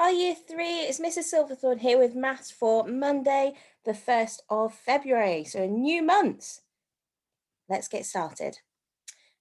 Hi Year 3, it's Mrs. Silverthorne here with Maths for Monday, the 1st of February, so a new month. Let's get started.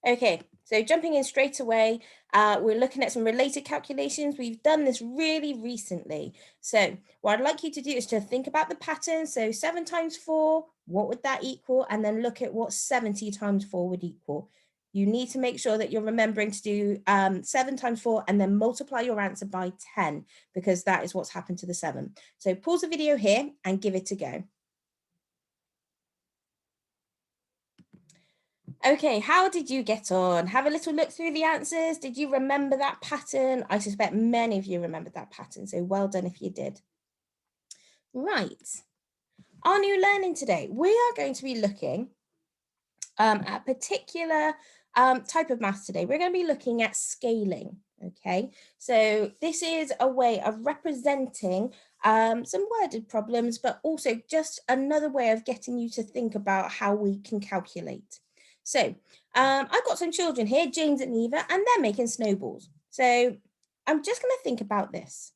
Okay, so jumping in straight away, we're looking at some related calculations. We've done this really recently. So what I'd like you to do is to think about the pattern. So 7 times 4, what would that equal? And then look at what 70 times 4 would equal. You need to make sure that you're remembering to do 7 times 4 and then multiply your answer by 10 because that is what's happened to the 7. So pause the video here and give it a go. Okay, how did you get on? Have a little look through the answers. Did you remember that pattern? I suspect many of you remembered that pattern, so well done if you did. Right, our new learning today, we are going to be looking at a particular type of math today. We're going to be looking at scaling, okay? So this is a way of representing some worded problems, but also just another way of getting you to think about how we can calculate. So I've got some children here, James and Eva, and they're making snowballs. So I'm just going to think about this.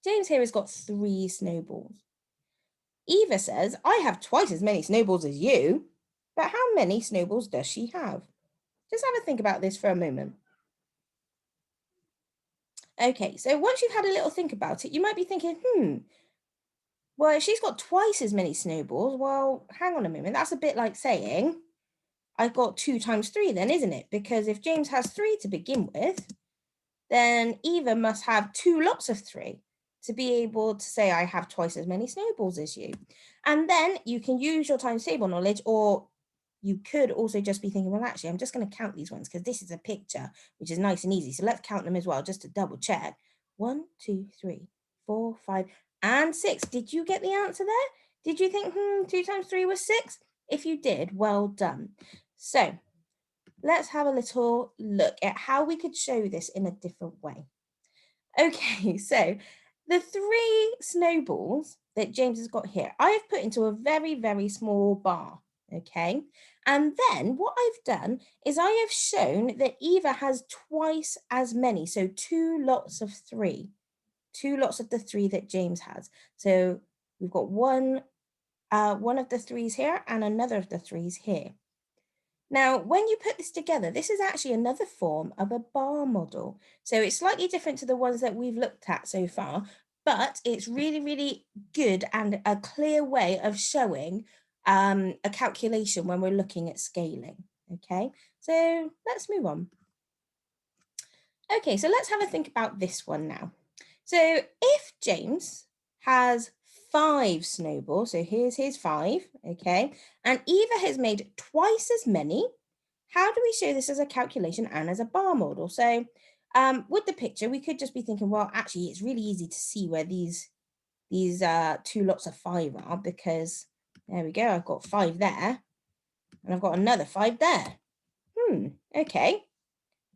James here has got 3 snowballs. Eva says, I have twice as many snowballs as you, but how many snowballs does she have? Just have a think about this for a moment. Okay, so once you've had a little think about it, you might be thinking, well, if she's got twice as many snowballs, well, hang on a moment, that's a bit like saying, I've got 2 times 3 then, isn't it? Because if James has 3 to begin with, then Eva must have 2 lots of 3 to be able to say I have twice as many snowballs as you. And then you can use your times table knowledge, or you could also just be thinking, well, actually, I'm just going to count these ones because this is a picture, which is nice and easy. So let's count them as well, just to double check. 1, 2, 3, 4, 5, and 6. Did you get the answer there? Did you think, 2 times 3 was 6? If you did, well done. So let's have a little look at how we could show this in a different way. Okay, so the 3 snowballs that James has got here, I have put into a very, very small bar, okay? And then what I've done is I have shown that Eva has twice as many, so 2 lots of 3, 2 lots of the 3 that James has. So we've got one of the 3s here and another of the 3s here. Now, when you put this together, this is actually another form of a bar model. So it's slightly different to the ones that we've looked at so far, but it's really, really good and a clear way of showing a calculation when we're looking at scaling. Okay, so let's move on. Okay, so let's have a think about this one now. So if James has 5 snowballs, so here's his 5, okay, and Eva has made twice as many, how do we show this as a calculation and as a bar model? So with the picture, we could just be thinking, well, actually, it's really easy to see where these 2 lots of 5 are, because there we go, I've got 5 there, and I've got another 5 there. Okay.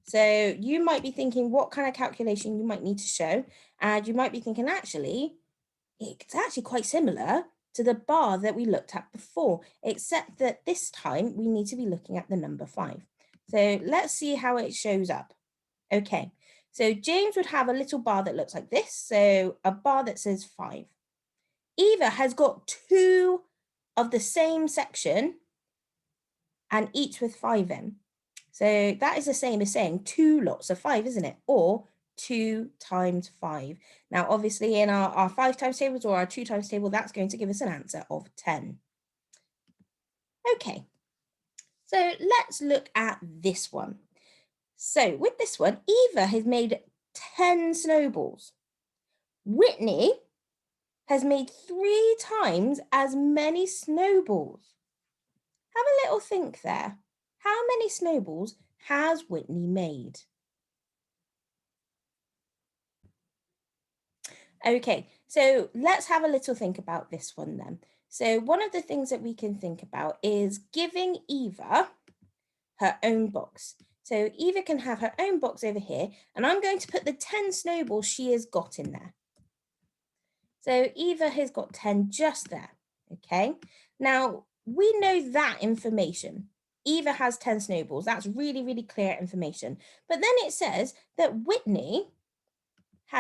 So you might be thinking what kind of calculation you might need to show, and you might be thinking, actually, it's actually quite similar to the bar that we looked at before, except that this time we need to be looking at the number 5. So let's see how it shows up. Okay, so James would have a little bar that looks like this, so a bar that says 5. Eva has got 2 of the same section and each with 5 in. So that is the same as saying 2 lots of 5, isn't it? Or 2 times 5. Now, obviously, in our 5 times tables or our 2 times table, that's going to give us an answer of 10. Okay, so let's look at this one. So with this one, Eva has made 10 snowballs. Whitney has made 3 times as many snowballs. Have a little think there. How many snowballs has Whitney made? Okay, so let's have a little think about this one then. So one of the things that we can think about is giving Eva her own box. So Eva can have her own box over here, and I'm going to put the 10 snowballs she has got in there. So Eva has got 10 just there, okay? Now, we know that information. Eva has 10 snowballs. That's really, really clear information. But then it says that Whitney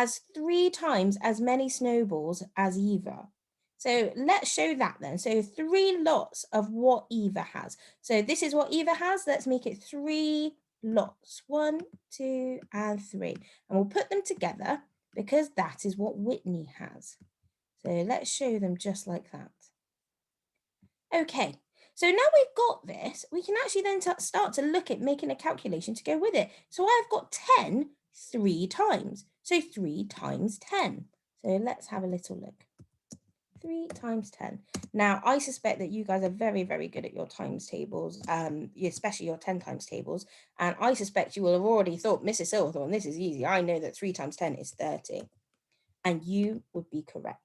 has 3 times as many snowballs as Eva. So let's show that then. So 3 lots of what Eva has. So this is what Eva has. Let's make it 3 lots. 1, 2, and 3. And we'll put them together because that is what Whitney has. So let's show them just like that. Okay, so now we've got this, we can actually then start to look at making a calculation to go with it. So I've got 10 3 times. So 3 times 10. So let's have a little look. 3 times 10. Now, I suspect that you guys are very, very good at your times tables, especially your 10 times tables. And I suspect you will have already thought, Mrs. Silverthorne, this is easy. I know that 3 times 10 is 30. And you would be correct.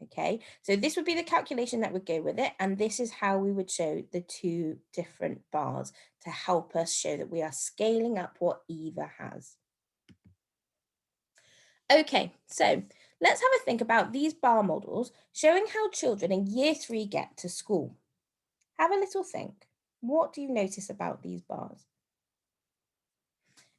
Okay, so this would be the calculation that would go with it. And this is how we would show the 2 different bars to help us show that we are scaling up what Eva has. Okay, so let's have a think about these bar models showing how children in year 3 get to school. Have a little think. What do you notice about these bars?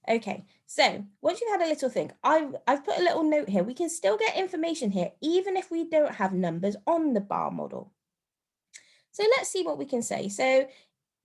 Okay, so once you've had a little think, I've put a little note here. We can still get information here, even if we don't have numbers on the bar model. So let's see what we can say. So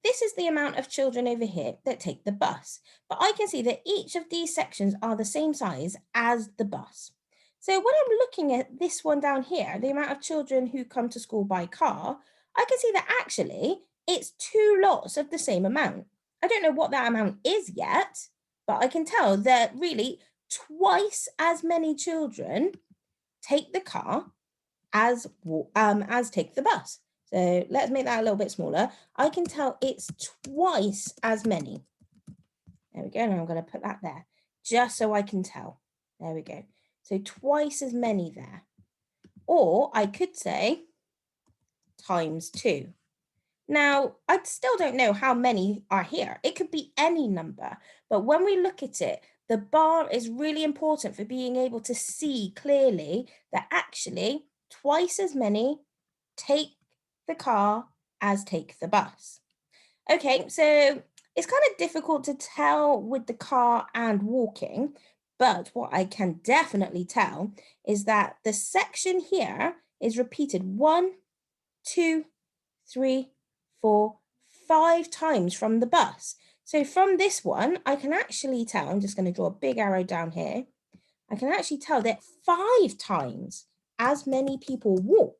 this is the amount of children over here that take the bus, but I can see that each of these sections are the same size as the bus. So when I'm looking at this one down here, the amount of children who come to school by car, I can see that actually it's 2 lots of the same amount. I don't know what that amount is yet, but I can tell that really twice as many children take the car as take the bus. So let's make that a little bit smaller. I can tell it's twice as many. There we go. And I'm going to put that there just so I can tell. There we go. So twice as many there. Or I could say times 2. Now, I still don't know how many are here. It could be any number. But when we look at it, the bar is really important for being able to see clearly that actually twice as many take the car as take the bus. Okay, so it's kind of difficult to tell with the car and walking, but what I can definitely tell is that the section here is repeated 1, 2, 3, 4, 5 times from the bus. So from this one, I can actually tell, I'm just going to draw a big arrow down here. I can actually tell that 5 times as many people walk.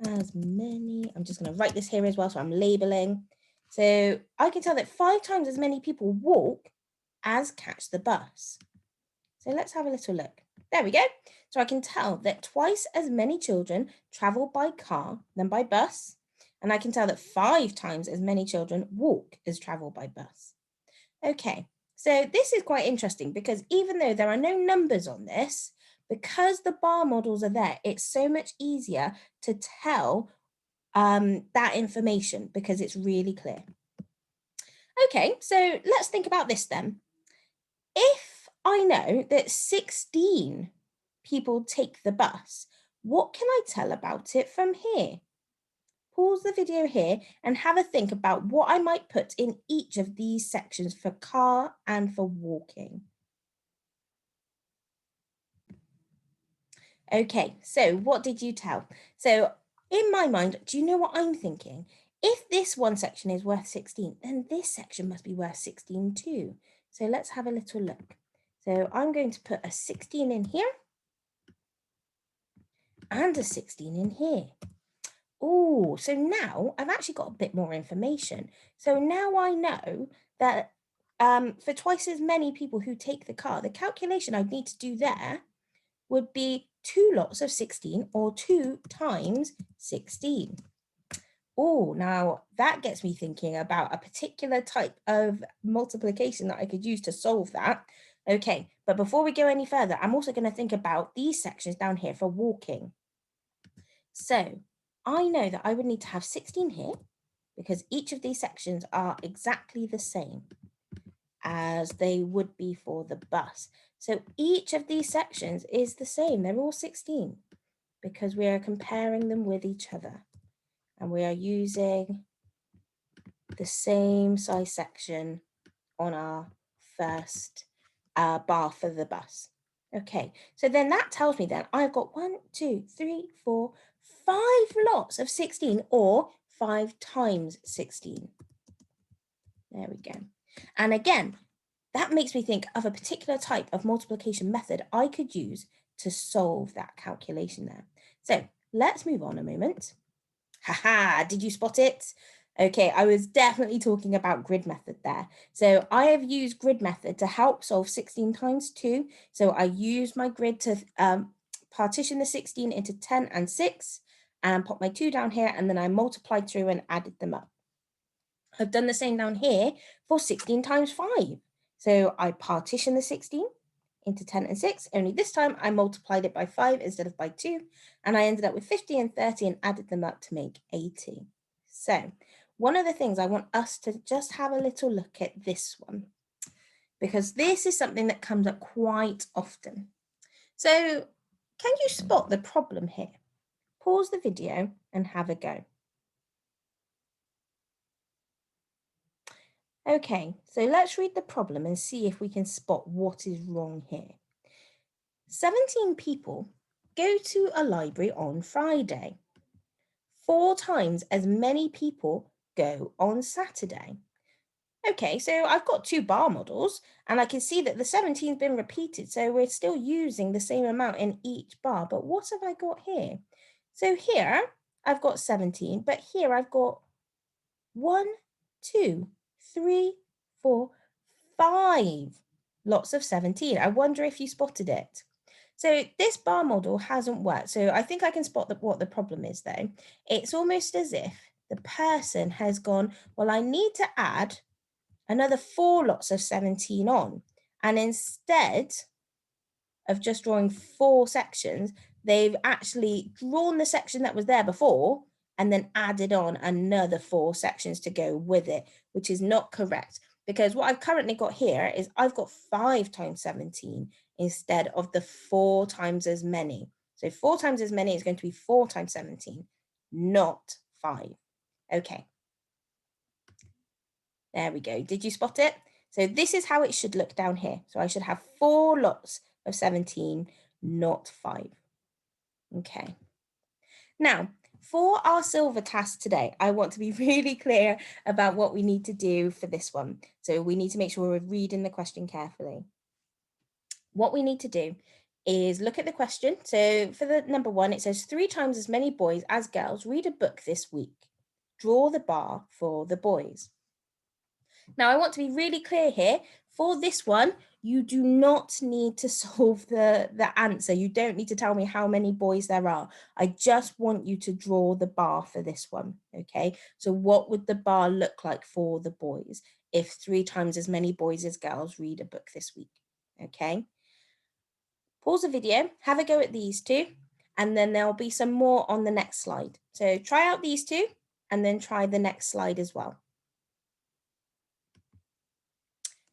As many, I'm just going to write this here as well, so I'm labeling. So I can tell that 5 times as many people walk as catch the bus. So let's have a little look. There we go. So I can tell that twice as many children travel by car than by bus. And I can tell that 5 times as many children walk as travel by bus. Okay, so this is quite interesting because even though there are no numbers on this, because the bar models are there, it's so much easier to tell that information because it's really clear. Okay, so let's think about this then. If I know that 16 people take the bus, what can I tell about it from here? Pause the video here and have a think about what I might put in each of these sections for car and for walking. Okay, so what did you tell? So in my mind, do you know what I'm thinking? If this one section is worth 16, then this section must be worth 16 too. So let's have a little look. So I'm going to put a 16 in here and a 16 in here. Oh, so now I've actually got a bit more information. So now I know that for twice as many people who take the car, the calculation I'd need to do there would be 2 lots of 16 or 2 times 16. Oh, now that gets me thinking about a particular type of multiplication that I could use to solve that. Okay, but before we go any further, I'm also going to think about these sections down here for walking. So I know that I would need to have 16 here because each of these sections are exactly the same as they would be for the bus. So each of these sections is the same. They're all 16 because we are comparing them with each other. And we are using the same size section on our first bar for the bus. Okay, so then that tells me then I've got 1, 2, 3, 4, 5 lots of 16 or 5 times 16. There we go. And again, that makes me think of a particular type of multiplication method I could use to solve that calculation there. So let's move on a moment. Haha, did you spot it? Okay, I was definitely talking about grid method there. So I have used grid method to help solve 16 times 2. So I use my grid to partition the 16 into 10 and 6 and pop my 2 down here, and then I multiplied through and added them up. I've done the same down here for 16 times 5. So I partition the 16 into 10 and 6, only this time I multiplied it by 5 instead of by 2, and I ended up with 50 and 30 and added them up to make 80. So one of the things I want us to just have a little look at this one, because this is something that comes up quite often. So can you spot the problem here? Pause the video and have a go. Okay, so let's read the problem and see if we can spot what is wrong here. 17 people go to a library on Friday. 4 times as many people go on Saturday. Okay, so I've got 2 bar models and I can see that the 17's been repeated, so we're still using the same amount in each bar. But what have I got here? So here I've got 17, but here I've got 1, 2, 3, 4, 5 lots of 17. I wonder if you spotted it. So this bar model hasn't worked. So I think I can spot what the problem is though. It's almost as if the person has gone, well, I need to add another 4 lots of 17 on. And instead of just drawing 4 sections, they've actually drawn the section that was there before and then added on another 4 sections to go with it, which is not correct. Because what I've currently got here is I've got 5 times 17 instead of the 4 times as many. So 4 times as many is going to be 4 times 17, not 5. Okay. There we go. Did you spot it? So this is how it should look down here. So I should have 4 lots of 17, not 5. Okay. Now, for our silver task today, I want to be really clear about what we need to do for this one. So we need to make sure we're reading the question carefully. What we need to do is look at the question. So for the number 1, it says 3 times as many boys as girls read a book this week. Draw the bar for the boys. Now, I want to be really clear here. For this one, you do not need to solve the answer. You don't need to tell me how many boys there are. I just want you to draw the bar for this one, okay? So what would the bar look like for the boys if 3 times as many boys as girls read a book this week, okay? Pause the video, have a go at these 2, and then there'll be some more on the next slide. So try out these 2, and then try the next slide as well.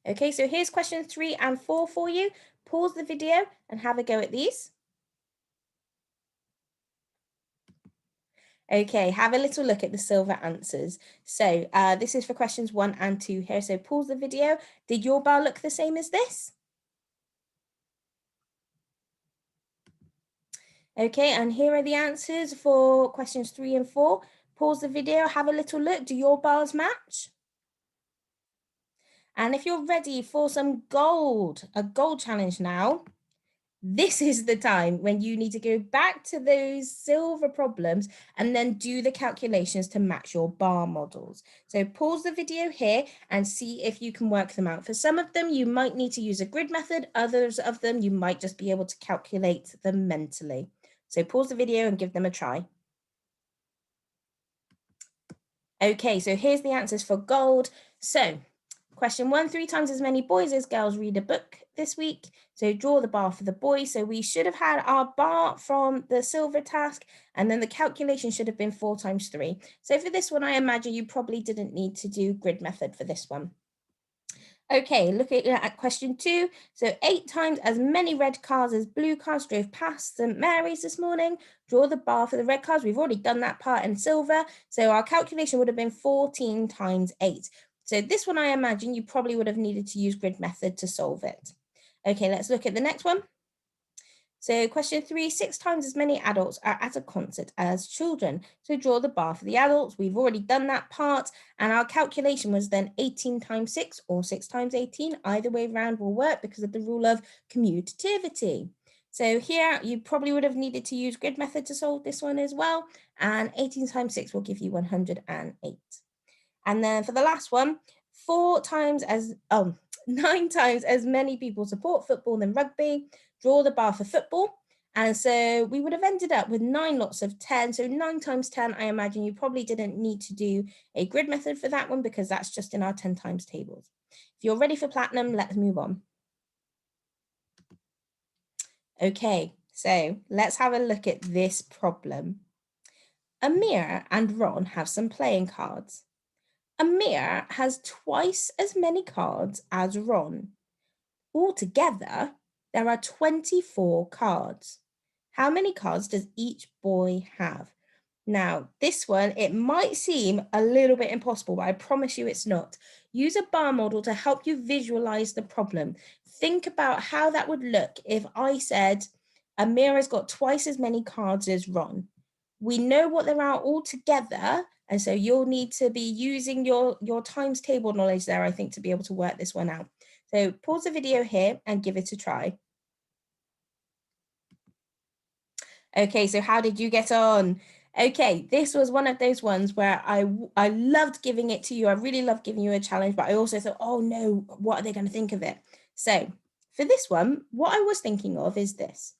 Okay, so here's questions 3 and 4 for you. Pause the video and have a go at these. Okay, have a little look at the silver answers. So this is for questions 1 and 2 here. So pause the video. Did your bar look the same as this? Okay, and here are the answers for questions 3 and 4. Pause the video, have a little look. Do your bars match? And if you're ready for some gold, a gold challenge now, this is the time when you need to go back to those silver problems and then do the calculations to match your bar models. So pause the video here and see if you can work them out. For some of them, you might need to use a grid method. Others of them, you might just be able to calculate them mentally. So pause the video and give them a try. Okay, so here's the answers for gold. So question 1, 3 times as many boys as girls read a book this week. So draw the bar for the boys. So we should have had our bar from the silver task, and then the calculation should have been 4 times 3. So for this one, I imagine you probably didn't need to do grid method for this one. Okay, looking at question 2. So 8 times as many red cars as blue cars drove past St. Mary's this morning. Draw the bar for the red cars. We've already done that part in silver. So our calculation would have been 14 times 8. So this one, I imagine you probably would have needed to use grid method to solve it. Okay, let's look at the next one. So question 3, 6 times as many adults are at a concert as children. So draw the bar for the adults. We've already done that part. And our calculation was then 18 times 6 or 6 times 18. Either way round will work because of the rule of commutativity. So here you probably would have needed to use grid method to solve this one as well. And 18 times 6 will give you 108. And then for the last one, 9 times as many people support football than rugby. Draw the bar for football. And so we would have ended up with 9 lots of 10. So 9 times 10, I imagine you probably didn't need to do a grid method for that one because that's just in our 10 times tables. If you're ready for platinum, let's move on. Okay, so let's have a look at this problem. Amir and Ron have some playing cards. Amir has twice as many cards as Ron. Altogether, there are 24 cards. How many cards does each boy have? Now, this one, it might seem a little bit impossible, but I promise you it's not. Use a bar model to help you visualize the problem. Think about how that would look if I said, Amir has got twice as many cards as Ron. We know what there are all together, and so you'll need to be using your times table knowledge there, I think, to be able to work this one out. So pause the video here and give it a try. Okay, so how did you get on? Okay, this was one of those ones where I loved giving it to you. I really loved giving you a challenge, but I also thought, oh no, what are they going to think of it? So for this one, what I was thinking of is this.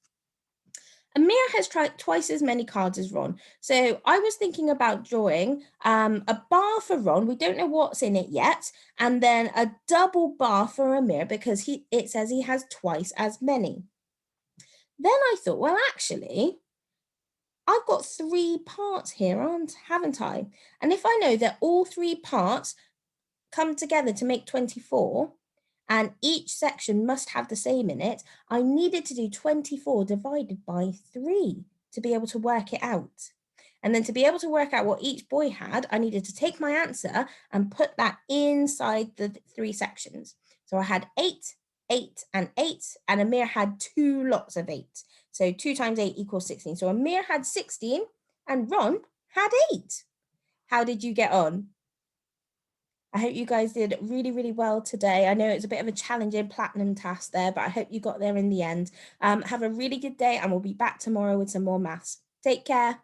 Amir has tried twice as many cards as Ron. So I was thinking about drawing a bar for Ron. We don't know what's in it yet. And then a double bar for Amir because it says he has twice as many. Then I thought, well, actually, I've got 3 parts here, haven't I? And if I know that all 3 parts come together to make 24, and each section must have the same in it, I needed to do 24 divided by 3 to be able to work it out. And then to be able to work out what each boy had, I needed to take my answer and put that inside the 3 sections. So I had 8, 8, and 8, and Amir had 2 lots of 8. So 2 times 8 equals 16. So Amir had 16 and Ron had 8. How did you get on? I hope you guys did really, really well today. I know it's a bit of a challenging platinum task there, but I hope you got there in the end. Have a really good day and we'll be back tomorrow with some more maths. Take care.